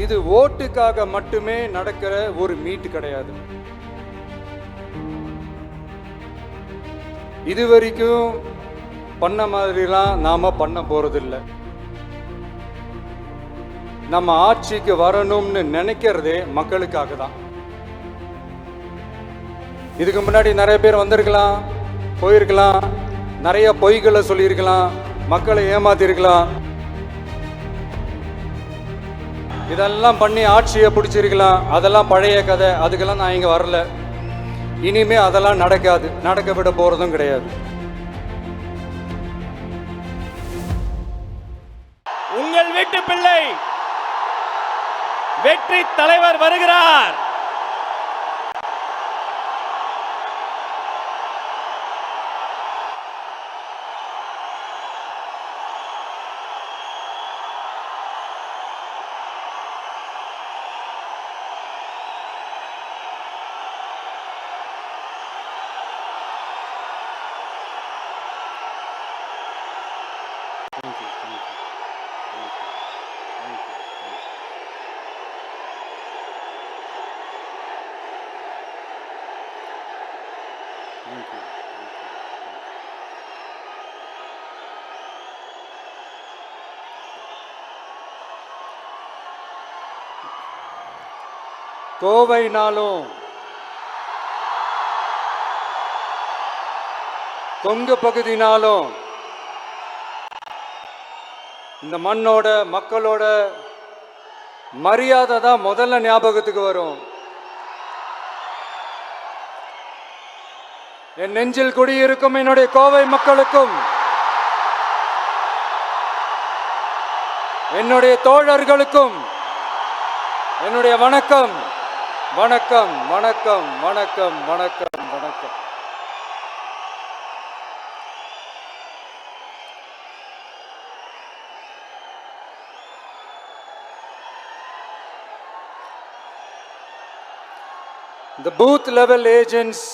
இது ஓட்டுக்காக மட்டுமே நடக்கிற ஒரு மீட் கிடையாது. இதுவரைக்கும் பண்ண மாதிரிலாம் நாம பண்ண போறதில்லை. நம்ம ஆட்சிக்கு வரணும்னு நினைக்கிறதே மக்களுக்காக தான். இதுக்கு முன்னாடி நிறைய பேர் வந்திருக்கலாம், போயிருக்கலாம், நிறைய பொய்களை சொல்லியிருக்கலாம், மக்களை ஏமாத்திருக்கலாம், இதெல்லாம் பண்ணி ஆட்சியை பிடிச்சிருக்கலாம். அதெல்லாம் பழைய கதை, அதுக்கெல்லாம் நான் இங்க வரல. இனிமே அதெல்லாம் நடக்காது, நடக்க விட போறதும் கிடையாது. உங்கள் வீட்டு பிள்ளை வெற்றி தலைவர் வருகிறார். கோவைனாலும் கொங்கு பகுதினாலும் இந்த மண்ணோட மக்களோட மரியாதை தான் முதல்ல ஞாபகத்துக்கு வரும். என் நெஞ்சில் குடியிருக்கும் என்னுடைய கோவை மக்களுக்கும் என்னுடைய தோழர்களுக்கும் என்னுடைய வணக்கம், வணக்கம், வணக்கம், வணக்கம், வணக்கம், வணக்கம். இந்த பூத் லெவல் ஏஜென்ட்ஸ்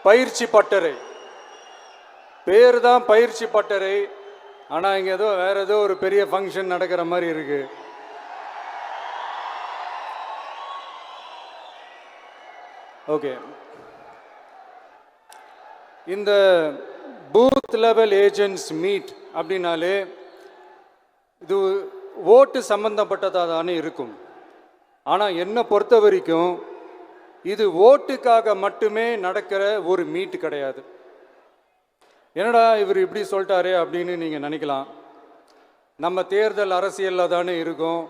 பயிற்சி பட்டறை பேர் தான் பயிற்சி பட்டறை. ஆனால் இங்கே ஏதோ வேற ஏதோ ஒரு பெரிய ஃபங்க்ஷன் நடக்கிற மாதிரி இருக்கு. ஓகே, இந்த பூத் லெவல் ஏஜென்ட்ஸ் மீட் அப்படின்னாலே இது ஓட்டு சம்பந்தப்பட்டதாக தானே இருக்கும். ஆனால் என்னை பொறுத்த வரைக்கும் இது ஓட்டுக்காக மட்டுமே நடக்கிற ஒரு மீட் கிடையாது. என்னடா இவர் இப்படி சொல்லிட்டாரே அப்படின்னு நீங்கள் நினைக்கலாம். நம்ம தேர்தல் அரசியலில் தானே இருக்கோம்,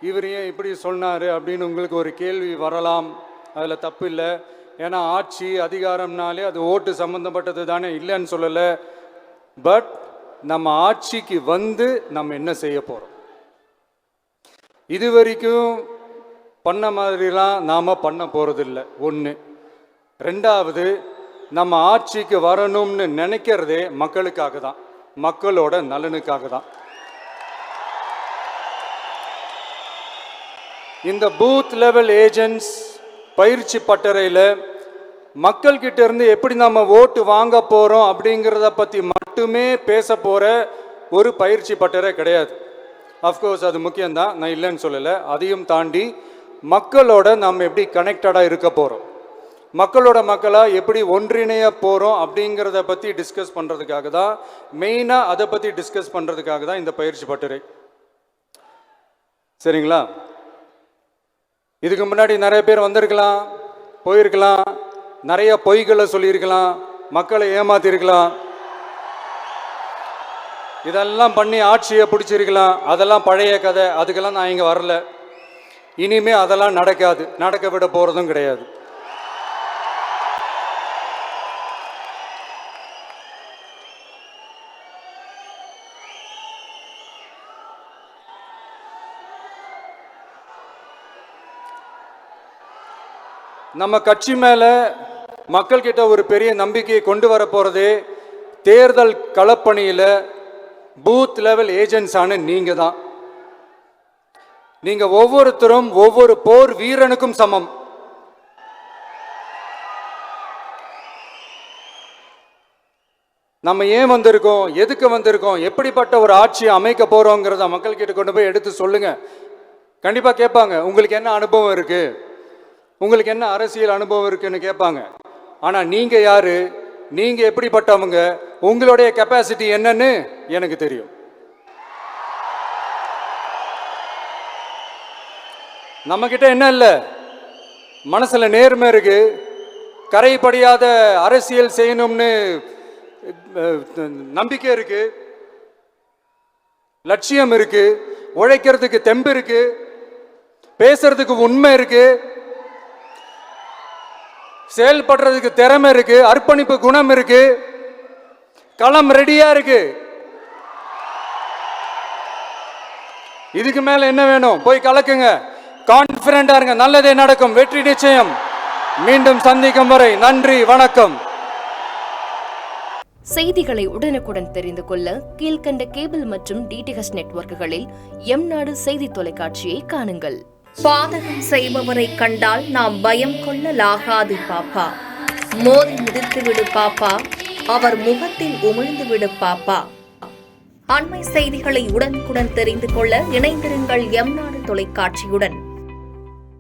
இவர் ஏன் இப்படி சொன்னார் அப்படின்னு உங்களுக்கு ஒரு கேள்வி வரலாம். அதில் தப்பு இல்லை. ஏன்னா ஆட்சி அதிகாரம்னாலே அது ஓட்டு சம்மந்தப்பட்டது தானே, இல்லைன்னு சொல்லலை. பட் நம்ம ஆட்சிக்கு வந்து நம்ம என்ன செய்ய போகிறோம், இது வரைக்கும் பண்ண மாதிரிலாம் நாம் பண்ண போகிறதில்லை. ஒன்று. ரெண்டாவது, நம்ம ஆட்சிக்கு வரணும்னு நினைக்கிறதே மக்களுக்காக தான், மக்களோட நலனுக்காக தான். இந்த பூத் லெவல் ஏஜென்ட்ஸ் பயிற்சி பட்டறையில் மக்கள்கிட்ட இருந்து எப்படி நம்ம ஓட்டு வாங்க போகிறோம் அப்படிங்கிறத பற்றி மட்டுமே பேச போகிற ஒரு பயிற்சி பட்டறை கிடையாது. அஃப்கோர்ஸ் அது முக்கியம்தான், நான் இல்லைன்னு சொல்லலை. அதையும் தாண்டி மக்களோட நம்ம எப்படி கனெக்டடாக இருக்க போகிறோம், மக்களோட மக்களாக எப்படி ஒன்றிணைய போகிறோம் அப்படிங்கிறத பற்றி டிஸ்கஸ் பண்ணுறதுக்காக தான், மெயினாக அதை பற்றி டிஸ்கஸ் பண்ணுறதுக்காக தான் இந்த பயிற்சி பட்டறை. சரிங்களா? இதுக்கு முன்னாடி நிறைய பேர் வந்திருக்கலாம், போயிருக்கலாம், நிறைய பொய்களை சொல்லியிருக்கலாம், மக்களை ஏமாத்திருக்கலாம், இதெல்லாம் பண்ணி ஆட்சியை பிடிச்சிருக்கலாம். அதெல்லாம் பழைய கதை, அதுக்கெல்லாம் நான் இங்கே வரல. இனிமே அதெல்லாம் நடக்காது, நடக்க விட போகிறதும் கிடையாது. நம்ம கட்சி மேலே மக்கள்கிட்ட ஒரு பெரிய நம்பிக்கையை கொண்டு வர போகிறதே தேர்தல் களப்பணியில் பூத் லெவல் ஏஜென்ட்ஸான நீங்கள் தான். நீங்கள் ஒவ்வொருத்தரும் ஒவ்வொரு போர் வீரனுக்கும் சமம். நம்ம ஏன் வந்திருக்கோம், எதுக்கு வந்திருக்கோம், எப்படிப்பட்ட ஒரு ஆட்சியை அமைக்க போகிறோங்கிறத மக்கள்கிட்ட கொண்டு போய் எடுத்து சொல்லுங்க. கண்டிப்பாக கேட்பாங்க, உங்களுக்கு என்ன அனுபவம் இருக்குது, உங்களுக்கு என்ன அரசியல் அனுபவம் இருக்குன்னு கேட்பாங்க. ஆனால் நீங்கள் யார், நீங்கள் எப்படிப்பட்டவங்க, உங்களுடைய கெப்பாசிட்டி என்னன்னு எனக்கு தெரியும். நம்மக்கிட்ட என்ன இல்லை, மனசில் நேர்மை இருக்கு, கரைப்படியாத அரசியல் செய்யணும்னு நம்பிக்கை இருக்கு, லட்சியம் இருக்கு, உழைக்கிறதுக்கு தெம்பு இருக்கு, பேசுறதுக்கு உண்மை இருக்கு, செயல்படுறதுக்கு திறமை இருக்கு, அர்ப்பணிப்பு குணம் இருக்கு, களம் ரெடியா இருக்கு. இதுக்கு மேல என்ன வேணும்? போய் கலக்குங்க, கான்பிடண்டா இருங்க, நல்லதே நடக்கும், வெற்றி நிச்சயம். மீண்டும் சந்திக்கும் வரை நன்றி, வணக்கம். செய்திகளை உடனுக்குடன் தெரிந்து கொள்ள கீழ்கண்ட கேபிள் மற்றும் டிடிஹெச் நெட்வொர்க்குகளில் எம்நாடு செய்தி தொலைக்காட்சியை காணுங்கள். பாதகம் செய்பவரை கண்டால் நாம் பயம் கொள்ளலாகாது பாப்பா. மோதி மிதித்துவிடு பாப்பா, அவர் முகத்தில் உமிழ்ந்துவிடு பாப்பா. அண்மை செய்திகளை உடனுக்குடன் தெரிந்து கொள்ள இணைந்திருங்கள் எம்நாடு தொலைக்காட்சியுடன்.